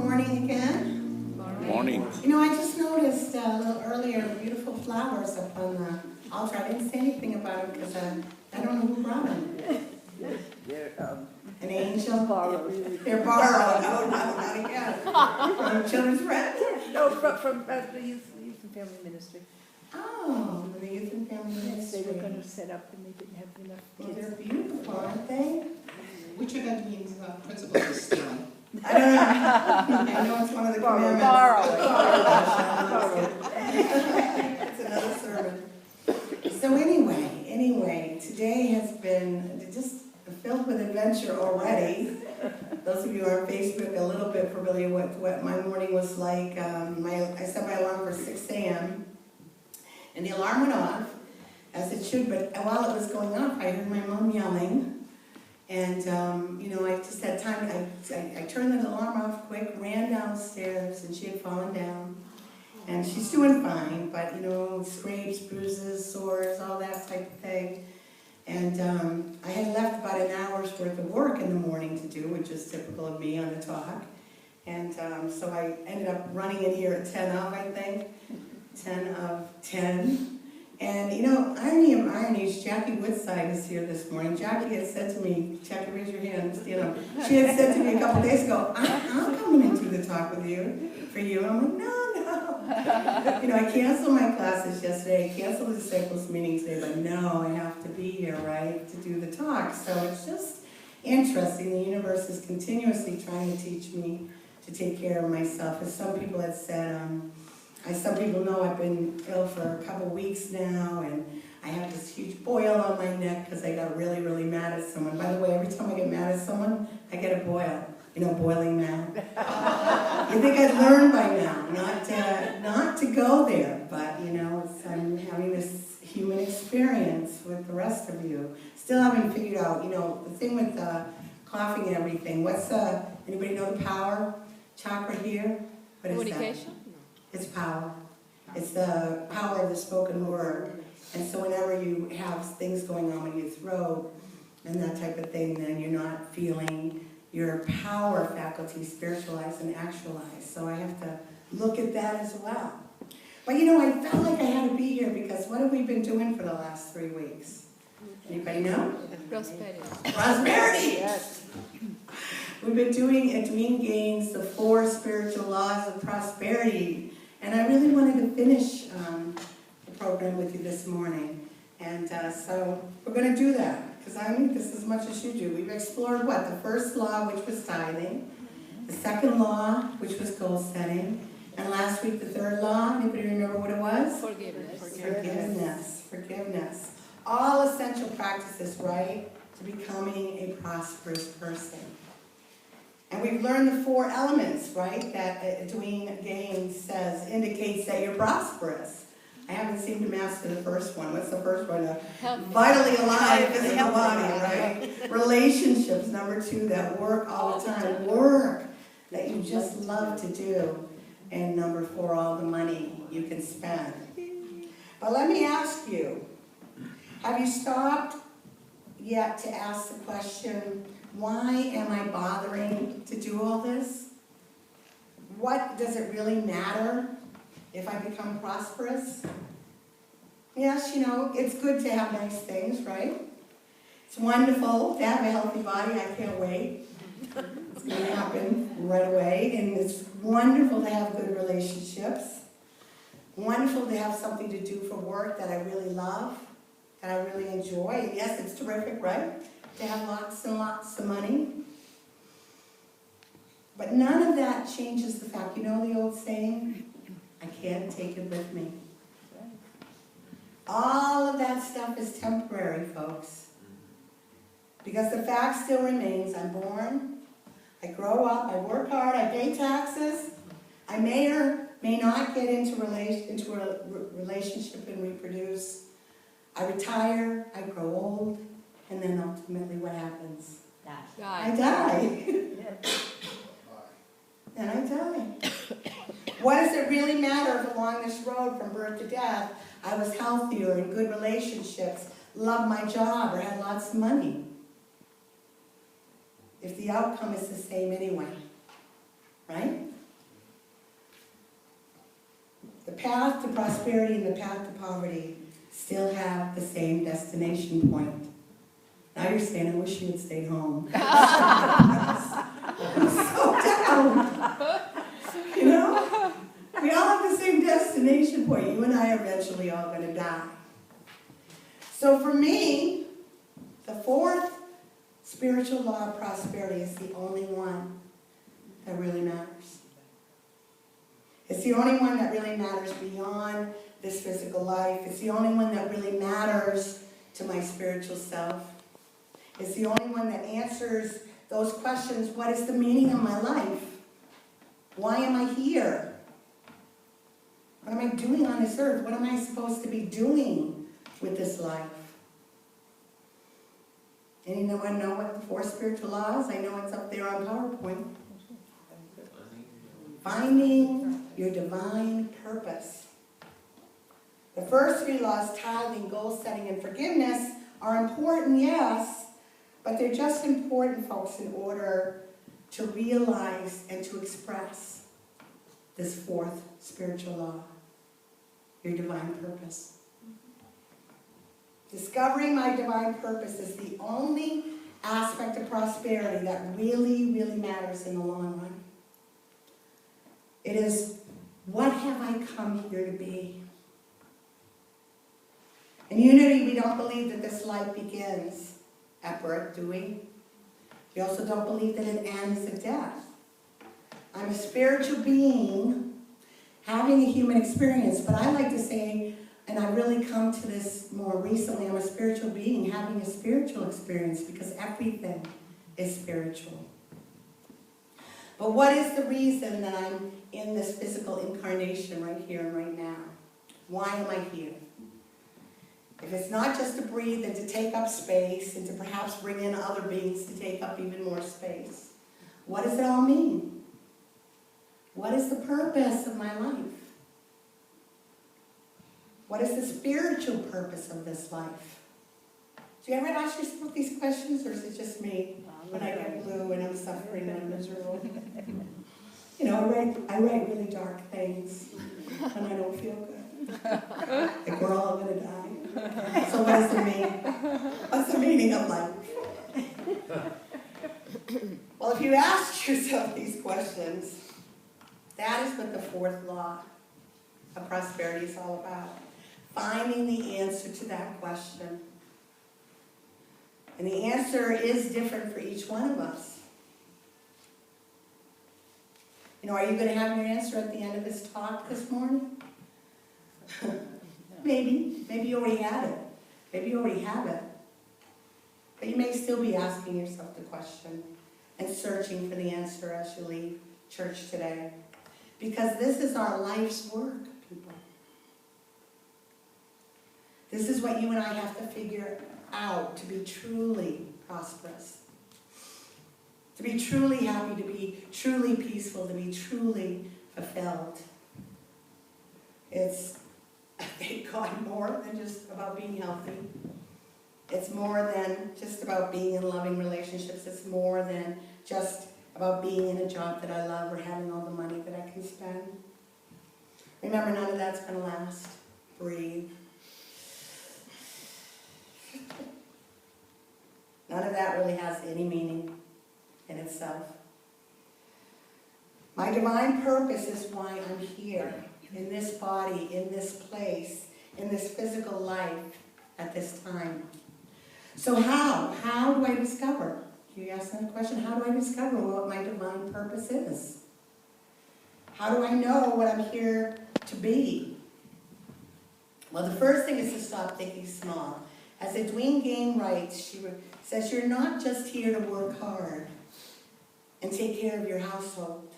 morning again. Morning. You know, I just noticed a little earlier beautiful flowers up on the altar. I didn't say anything about them because I don't know who brought them. They're An angel? borrowed. They're borrowed. Oh, no, not again. From Children's Friend? No, from the youth and family ministry. Oh, the Youth and Family Yes, they were going Ministry. to set up and they didn't have enough Well, kids. they're beautiful, aren't they? Which of Edwene's principles is stealing? I don't know. I know it's one of the commandments. That's another sermon. So anyway, today has been just filled with adventure already. Those of you who are on Facebook a little bit familiar with what my morning was like. I set my alarm for 6 a.m. and the alarm went off, as it should, but while it was going off, I heard my mom yelling. And, you know, I just had time, I turned the alarm off quick, ran downstairs, and she had fallen down. And she's doing fine, but, you know, scrapes, bruises, sores, all that type of thing. And I had left about an hour's worth of work in the morning to do, which is typical of me on the talk. And so I ended up running in here at 10 of, I think, 10 of 10. And, you know, irony of ironies, Jackie Woodside is here this morning. Jackie had said to me, Jackie, raise your hand, you know, she had said to me a couple days ago, I'm coming into the talk with you, for you. And I'm like, no. You know, I canceled my classes yesterday, I canceled the disciples meeting today, but no, I have to be here, right, to do the talk. So it's just interesting. The universe is continuously trying to teach me to take care of myself. As some people had said, some people know I've been ill for a couple weeks now, and I have this huge boil on my neck because I got really, really mad at someone. By the way, every time I get mad at someone, I get a boil. You know, boiling mad. You think I'd learn by now not to go there, but you know, I'm having this human experience with the rest of you. Still haven't figured out, you know, the thing with coughing and everything. What's anybody know the power chakra here? What is Communication? that? It's power. It's the power of the spoken word. And so whenever you have things going on in your throat and that type of thing, then you're not feeling your power faculty spiritualized and actualized. So I have to look at that as well. But you know, I felt like I had to be here because what have we been doing for the last 3 weeks? Anybody know? Prosperity. Prosperity! Yes. We've been doing Edwene Gaines, the 4 spiritual laws of prosperity. And I really wanted to finish the program with you this morning. And so we're going to do that. Because I need this as much as you do. We've explored what? The first law, which was tithing. The second law, which was goal setting. And last week, the third law. Anybody remember what it was? Forgiveness. Forgiveness. All essential practices, right, to becoming a prosperous person. And we've learned the 4 elements, right, that Edwene Gaines says indicates that you're prosperous. I haven't seemed to master the first one. What's the first one? Vitally alive, physical body, right? Relationships, number 2, that work all the time. Work that you just love to do. And number 4, all the money you can spend. But let me ask you, have you stopped yet to ask the question, why am I bothering to do all this? What does it really matter if I become prosperous? Yes, you know, it's good to have nice things, right? It's wonderful to have a healthy body. I can't wait. It's going to happen right away. And it's wonderful to have good relationships. Wonderful to have something to do for work that I really love, that I really enjoy. And yes, it's terrific, right? To have lots and lots of money. But none of that changes the fact, you know the old saying, I can't take it with me. All of that stuff is temporary, folks. Because the fact still remains, I'm born, I grow up, I work hard, I pay taxes, I may or may not get into a relationship and reproduce. I retire, I grow old, and then ultimately what happens? I die. And I die. What does it really matter if along this road from birth to death, I was healthier, in good relationships, loved my job, or had lots of money? If the outcome is the same anyway, right? path to prosperity and the path to poverty still have the same destination point. Now you're saying, I wish you had stayed home. I'm so down. You know? We all have the same destination point. You and I are eventually all going to die. So for me, the fourth spiritual law of prosperity is the only one that really matters. It's the only one that really matters beyond this physical life. It's the only one that really matters to my spiritual self. It's the only one that answers those questions. What is the meaning of my life? Why am I here? What am I doing on this earth? What am I supposed to be doing with this life? Anyone know what the fourth spiritual law is? I know it's up there on PowerPoint. Finding your divine purpose. The first three laws, tithing, goal setting, and forgiveness, are important, yes, but they're just important, folks, in order to realize and to express this fourth spiritual law, your divine purpose. Discovering my divine purpose is the only aspect of prosperity that really, really matters in the long run. It is, what have I come here to be? In Unity, we don't believe that this life begins at birth, do we? We also don't believe that it ends at death. I'm a spiritual being having a human experience, but I like to say, and I've really come to this more recently, I'm a spiritual being having a spiritual experience because everything is spiritual. But what is the reason that I'm in this physical incarnation right here and right now? Why am I here? If it's not just to breathe and to take up space and to perhaps bring in other beings to take up even more space, what does it all mean? What is the purpose of my life? What is the spiritual purpose of this life? Do you ever ask yourself these questions, or is it just me when I get blue and I'm suffering and I'm miserable? You know, I write really dark things when I don't feel good. Like we're all going to die. So what does it mean? What's the meaning of life? Well, if you ask yourself these questions, that is what the fourth law of prosperity is all about. Finding the answer to that question. And the answer is different for each one of us. You know, are you going to have your answer at the end of this talk this morning? Maybe. Maybe you already had it. Maybe you already have it. But you may still be asking yourself the question and searching for the answer as you leave church today. Because this is our life's work, people. This is what you and I have to figure out to be truly prosperous. To be truly happy, to be truly peaceful, to be truly fulfilled. It's, thank God, more than just about being healthy. It's more than just about being in loving relationships. It's more than just about being in a job that I love or having all the money that I can spend. Remember, none of that's going to last. Breathe. None of that really has any meaning in itself. My divine purpose is why I'm here, in this body, in this place, in this physical life at this time. So how do I discover? You ask that question, how do I discover what my divine purpose is? How do I know what I'm here to be? Well, the first thing is to stop thinking small. As Edwene Gain writes, she says, you're not just here to work hard and take care of your household,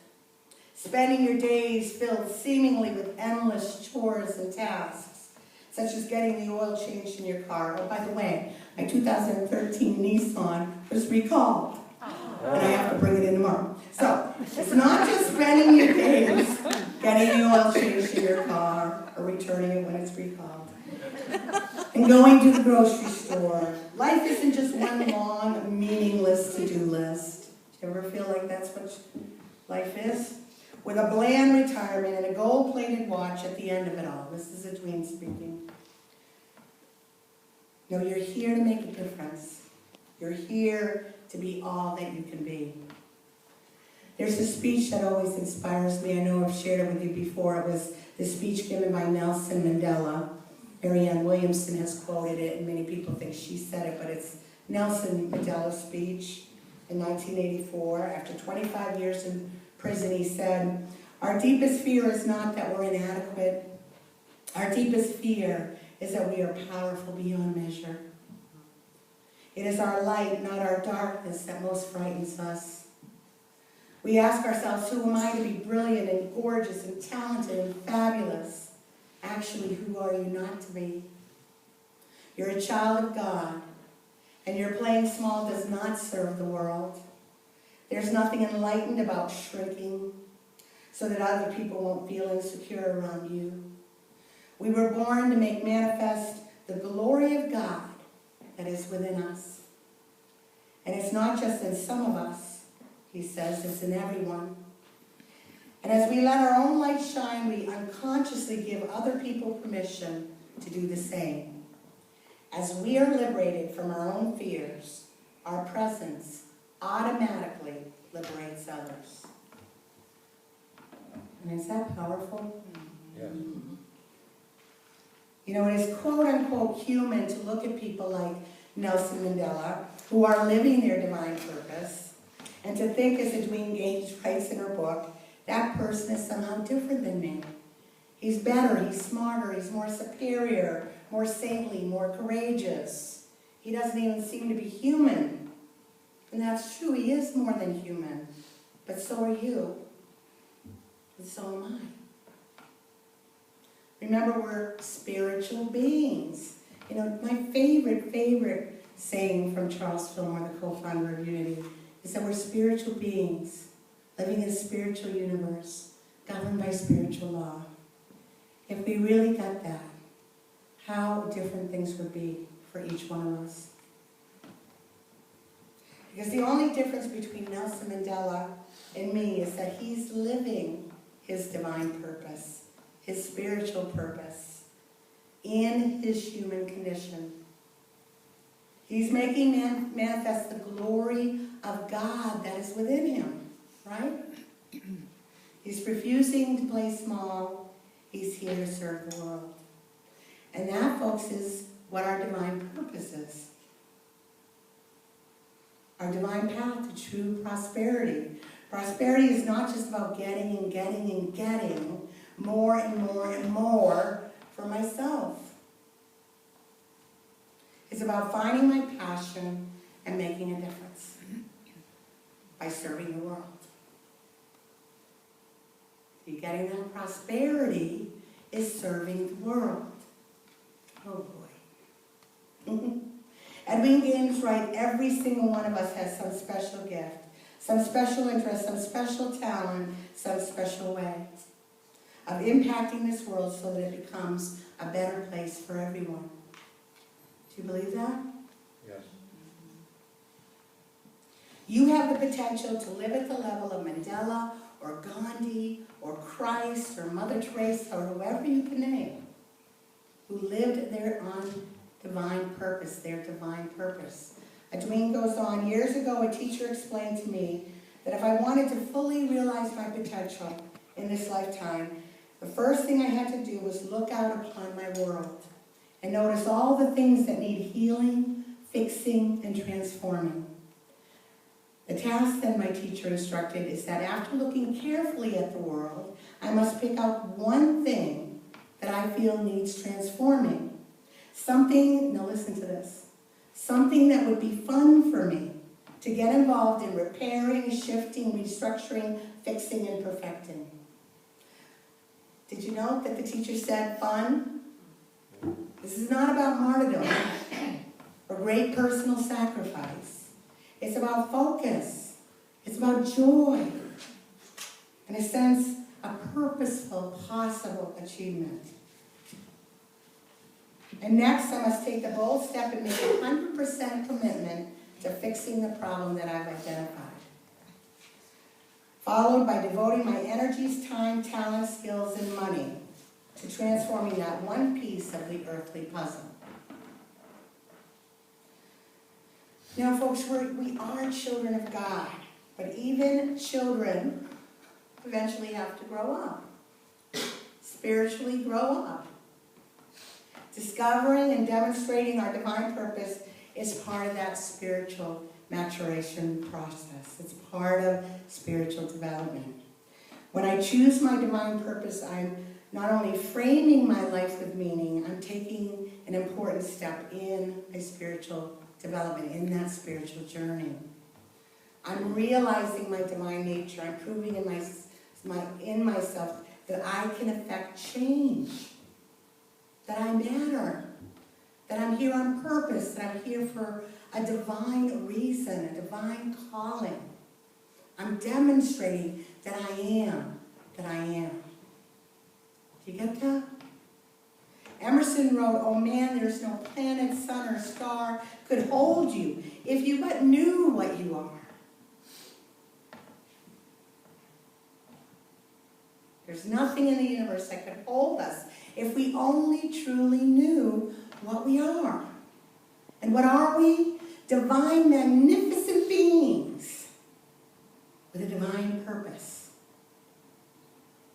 spending your days filled seemingly with endless chores and tasks, such as getting the oil changed in your car. Oh, by the way, my 2013 Nissan was recalled, and I have to bring it in tomorrow. So, it's not just spending your days getting the oil changed in your car or returning it when it's recalled, and going to the grocery store. Life isn't just one long, meaningless to-do list. Do you ever feel like that's what life is? with a bland retirement and a gold-plated watch at the end of it all. This is Edwene speaking. No, you're here to make a difference. You're here to be all that you can be. There's a speech that always inspires me. I know I've shared it with you before. It was the speech given by Nelson Mandela. Marianne Williamson has quoted it, and many people think she said it, but it's Nelson Mandela's speech in 1984. After 25 years in prison, he said, "Our deepest fear is not that we're inadequate. Our deepest fear is that we are powerful beyond measure. It is our light, not our darkness, that most frightens us. We ask ourselves, who am I to be brilliant and gorgeous and talented and fabulous? Actually, who are you not to be? You're a child of God, and your playing small does not serve the world. There's nothing enlightened about shrinking so that other people won't feel insecure around you. We were born to make manifest the glory of God that is within us. And it's not just in some of us, he says, it's in everyone. And as we let our own light shine, we unconsciously give other people permission to do the same. As we are liberated from our own fears, our presence automatically liberates others." And is that powerful? Yes. You know, it is quote-unquote human to look at people like Nelson Mandela, who are living their divine purpose, and to think, as Edwene Gaines writes in her book, that person is somehow different than me. He's better, he's smarter, he's more superior, more saintly, more courageous. He doesn't even seem to be human. And that's true, he is more than human. But so are you. And so am I. Remember, we're spiritual beings. You know, my favorite saying from Charles Fillmore, the co-founder of Unity, is that we're spiritual beings, living in a spiritual universe, governed by spiritual law. If we really got that, how different things would be for each one of us. Because the only difference between Nelson Mandela and me is that he's living his divine purpose, his spiritual purpose, in his human condition. He's making manifest the glory of God that is within him, right? He's refusing to play small. He's here to serve the world. And that, folks, is what our divine purpose is. Our divine path to true prosperity. Prosperity is not just about getting and getting and getting more and more and more for myself. It's about finding my passion and making a difference by serving the world. You getting that? Prosperity is serving the world. Oh boy. Edwene Gaines writes, every single one of us has some special gift, some special interest, some special talent, some special way of impacting this world so that it becomes a better place for everyone. Do you believe that? Yes. You have the potential to live at the level of Mandela or Gandhi or Christ or Mother Teresa or whoever you can name, who lived their own divine purpose, their divine purpose. Edwene goes on, years ago a teacher explained to me that if I wanted to fully realize my potential in this lifetime, the first thing I had to do was look out upon my world and notice all the things that need healing, fixing, and transforming. The task then my teacher instructed is that after looking carefully at the world, I must pick out one thing that I feel needs transforming. Something, now listen to this, something that would be fun for me to get involved in repairing, shifting, restructuring, fixing, and perfecting. Did you note that the teacher said fun? This is not about martyrdom or great personal sacrifice. It's about focus. It's about joy. In a sense, a purposeful, possible achievement. And next, I must take the bold step and make a 100% commitment to fixing the problem that I've identified. followed by devoting my energies, time, talent, skills, and money to transforming that one piece of the earthly puzzle. Now, folks, we are children of God, but even children eventually have to grow up, spiritually grow up. Discovering and demonstrating our divine purpose is part of that spiritual maturation process. It's part of spiritual development. When I choose my divine purpose, I'm not only framing my life with meaning, I'm taking an important step in a spiritual development, in that spiritual journey. I'm realizing my divine nature. I'm proving in myself that I can affect change, that I matter, that I'm here on purpose, that I'm here for a divine reason, a divine calling. I'm demonstrating that I am, that I am. Do you get that? Emerson wrote, "Oh man, there's no planet, sun, or star could hold you if you but knew what you are." There's nothing in the universe that could hold us if we only truly knew what we are. And what are we? Divine, magnificent beings with a divine purpose.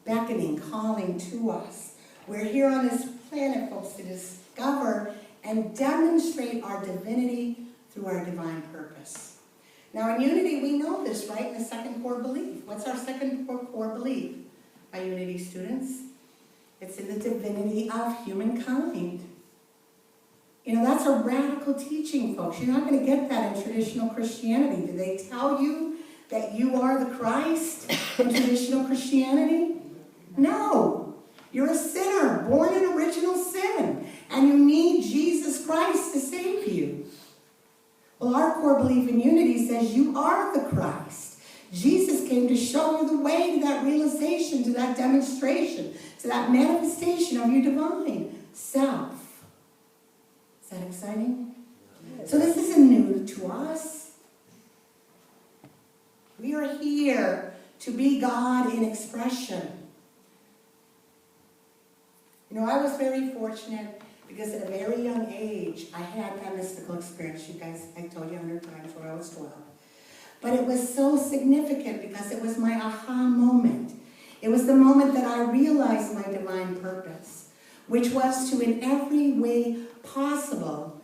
Beckoning, calling to us. We're here on this planet, folks, to discover and demonstrate our divinity through our divine purpose. Now, in Unity, we know this, right? In the second core belief. What's our second core belief by Unity students? It's in the divinity of humankind. You know, that's a radical teaching, folks. You're not going to get that in traditional Christianity. Do they tell you that you are the Christ in traditional Christianity? No. You're a sinner, born in original sin, and you need Jesus Christ to save you. Well, our core belief in Unity says you are the Christ. Jesus came to show you the way to that realization, to that demonstration, to that manifestation of your divine self. Is that exciting? So this isn't new to us. We are here to be God in expression. You know, I was very fortunate because at a very young age, I had that mystical experience. You guys, I told you 100 times when I was 12. But it was so significant because it was my aha moment. It was the moment that I realized my divine purpose, which was to, in every way possible,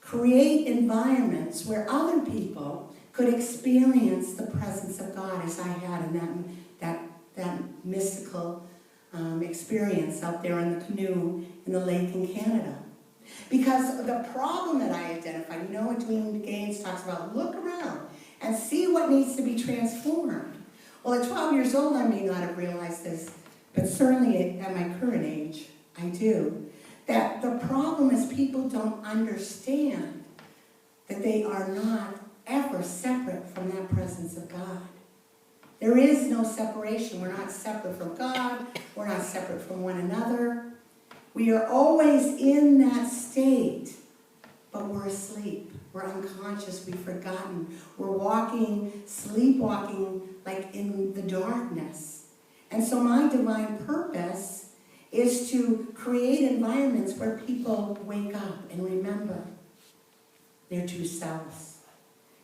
create environments where other people could experience the presence of God as I had in that mystical experience out there in the canoe in the lake in Canada. Because the problem that I identified, you know, Edwene Gaines talks about, look around and see what needs to be transformed. Well, at 12 years old, I may not have realized this, but certainly at my current age, I do. That the problem is people don't understand that they are not ever separate from that presence of God. There is no separation. We're not separate from God. We're not separate from one another. We are always in that state, but we're asleep. We're unconscious. We've forgotten. We're walking, sleepwalking, like in the darkness. And so my divine purpose is to create environments where people wake up and remember their true selves.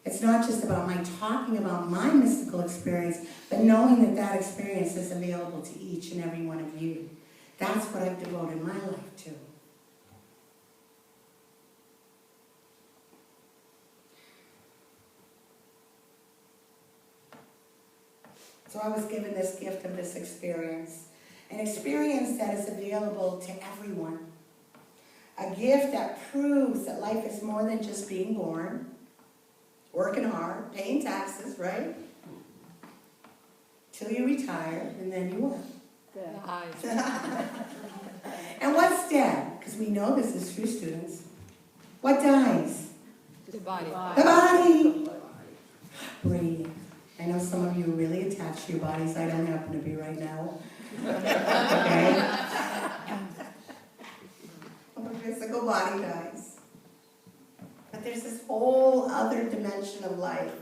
It's not just about my talking about my mystical experience, but knowing that that experience is available to each and every one of you. That's what I've devoted my life to. So I was given this gift of this experience, an experience that is available to everyone. A gift that proves that life is more than just being born, working hard, paying taxes, right? Till you retire, and then you what? And what's dead? Because we know this is true, students. What dies? The body. The body. Breathe. I know some of you are really attached to your bodies. I don't happen to be right now. Okay? The physical body dies. But there's this whole other dimension of life.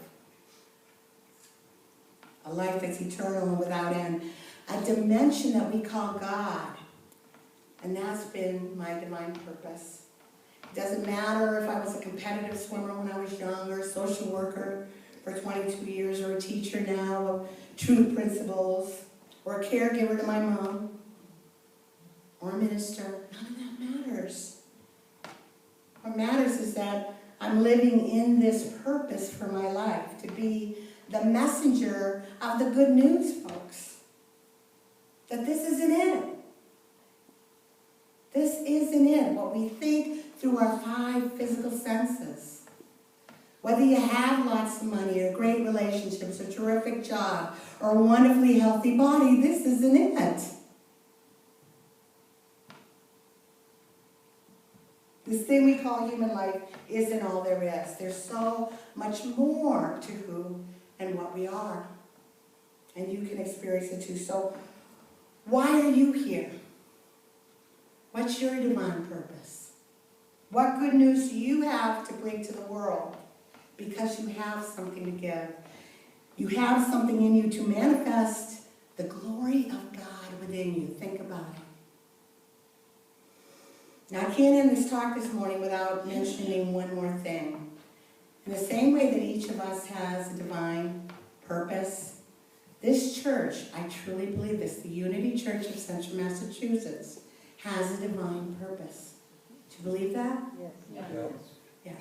a life that's eternal and without end, a dimension that we call God. And that's been my divine purpose. It doesn't matter if I was a competitive swimmer when I was younger, social worker for 22 years, or a teacher now of true principles, or a caregiver to my mom, or a minister. None of that matters. What matters is that I'm living in this purpose for my life, to be the messenger of the good news, folks. That this isn't it. This isn't it, what we think through our 5 physical senses. Whether you have lots of money, or great relationships, a terrific job, or a wonderfully healthy body, this isn't it. This thing we call human life isn't all there is. There's so much more to who and what we are. And you can experience it too. So, why are you here? What's your divine purpose? What good news do you have to bring to the world? Because you have something to give. You have something in you to manifest the glory of God within you. Think about it. Now, I can't end this talk this morning without mentioning one more thing. In the same way that each of us has a divine purpose, this church, I truly believe this, the Unity Church of Central Massachusetts, has a divine purpose. Do you believe that? Yes. Yeah.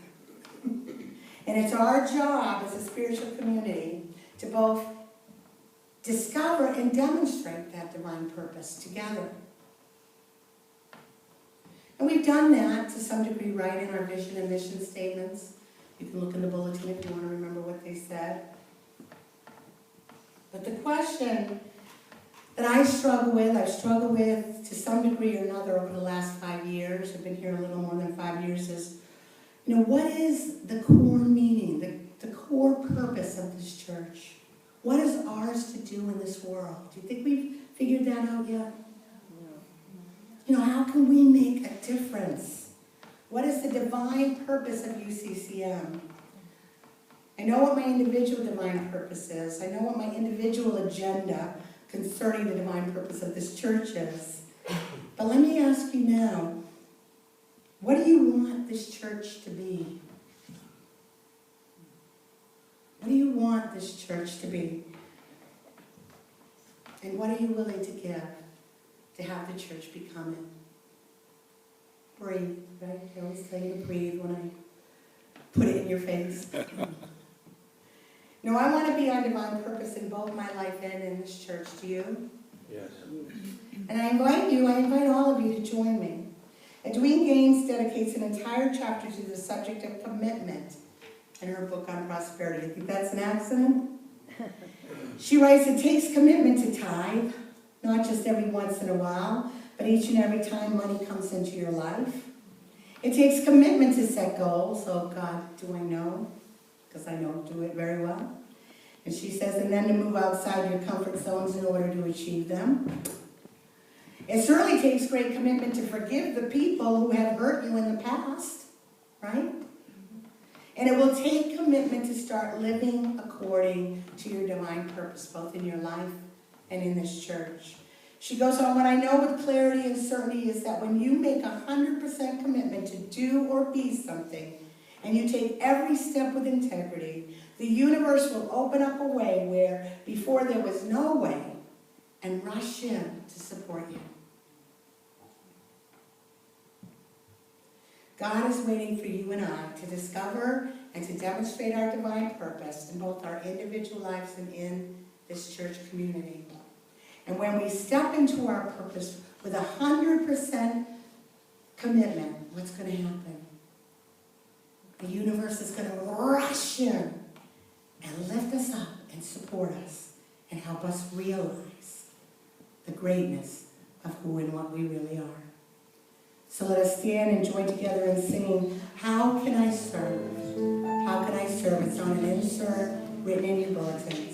And it's our job as a spiritual community to both discover and demonstrate that divine purpose together. And we've done that to some degree, right, in our vision and mission statements. You can look in the bulletin if you want to remember what they said. But the question that I've struggled with to some degree or another over the last 5 years, I've been here a little more than 5 years, is, what is the core meaning, the core purpose of this church? What is ours to do in this world? Do you think we've figured that out yet? How can we make a difference? What is the divine purpose of UCCM? I know what my individual divine purpose is. I know what my individual agenda concerning the divine purpose of this church is. But let me ask you now, what do you want this church to be? What do you want this church to be? And what are you willing to give to have the church become it? Breathe, right? I always tell you to breathe when I put it in your face. I want to be on divine purpose in both my life and in this church. Do you? Yes. And I invite all of you to join me. Edwene Gaines dedicates an entire chapter to the subject of commitment in her book on prosperity. You think that's an accident? She writes, it takes commitment to tithe, not just every once in a while, but each and every time money comes into your life. It takes commitment to set goals. Oh God, do I know? Because I don't do it very well. And she says, and then to move outside your comfort zones in order to achieve them. It certainly takes great commitment to forgive the people who have hurt you in the past, right? And it will take commitment to start living according to your divine purpose, both in your life and in this church. She goes on, what I know with clarity and certainty is that when you make 100% commitment to do or be something, and you take every step with integrity, the universe will open up a way where before there was no way, and rush in to support you. God is waiting for you and I to discover and to demonstrate our divine purpose in both our individual lives and in this church community. And when we step into our purpose with 100% commitment, what's going to happen? The universe is going to rush in and lift us up and support us and help us realize the greatness of who and what we really are. So let us stand and join together in singing, How Can I Serve? How Can I Serve? It's on an insert written in your bulletin.